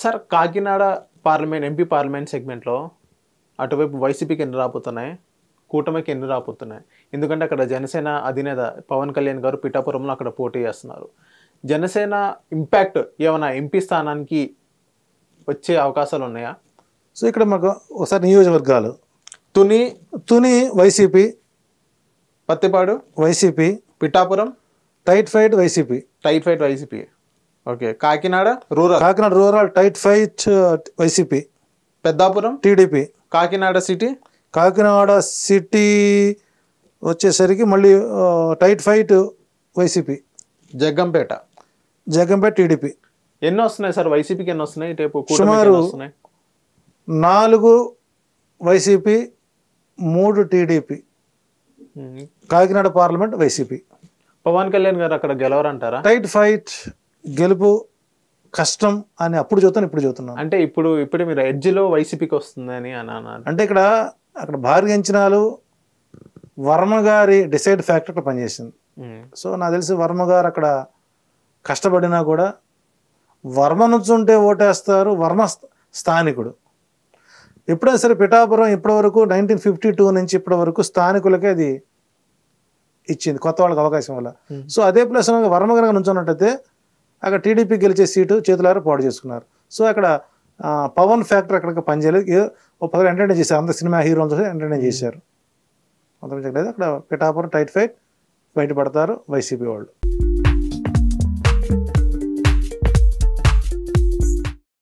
Sir Kakinada parliament MP parliament సెగ్మెంట్లో అటువైపు వైసీపీకి ఎన్ని రాబోతున్నాయి, కూటమికి ఎన్ని రాబోతున్నాయి? ఎందుకంటే అక్కడ జనసేన అధినేత పవన్ కళ్యాణ్ గారు పిఠాపురంలో అక్కడ పోటీ చేస్తున్నారు. జనసేన ఇంపాక్ట్ ఏమైనా ఎంపీ స్థానానికి వచ్చే అవకాశాలు ఉన్నాయా? సో ఇక్కడ మాకు ఒకసారి నియోజకవర్గాలు Tuni YCP, Prathipadu YCP, Pithapuram tight fight YCP, okay. Kakinada rural tight fight YCP, Peddapuram TDP, Kakinada city వచ్చేసరికి మళ్ళీ టైట్ ఫైట్ వైసీపీ, జగ్గంపేట టీడీపీ. ఎన్ని వస్తున్నాయి సార్ వైసీపీకి? ఎన్ని వస్తున్నాయి? సుమారు 4 వైసీపీ, 3 టీడీపీ. కాకినాడ పార్లమెంట్ వైసీపీ. పవన్ కళ్యాణ్ గారు అక్కడ గెలవరంటారా? టైట్ ఫైట్, గెలుపు కష్టం అని అప్పుడు చూస్తాను, ఇప్పుడు చూస్తున్నాను. అంటే ఇప్పుడు మీరు ఎడ్జ్లో వైసీపీకి వస్తుందని అన్నారు. అంటే అక్కడ భారీ అంచనాలు వర్మ గారి డిసైడ్ ఫ్యాక్టర్ అక్కడ పనిచేసింది. సో నాకు తెలిసి వర్మ గారు అక్కడ కష్టపడినా కూడా వర్మ నుంచుంటే ఓటేస్తారు. వర్మ స్థానికుడు. ఎప్పుడైనా సరే పిఠాపురం ఇప్పటివరకు 1952 నుంచి ఇప్పటి వరకు స్థానికులకే అది ఇచ్చింది, కొత్త వాళ్ళకి అవకాశం వల్ల. సో అదే ప్లస్ వర్మ కనుక నుంచున్నట్టయితే అక్కడ టీడీపీ గెలిచే సీటు చేతులారా పాడు చేసుకున్నారు. సో అక్కడ పవన్ ఫ్యాక్టర్ అక్కడికి పనిచేయలేదు. ఒక 10 ఎంటర్టైన్ చేశారు, అంత సినిమా హీరోలతో ఎంటర్టైన్ చేశారు. అంత అక్కడ పిఠాపురం టైట్ ఫైట్ బయటపడతారు వైసీపీ వాళ్ళు.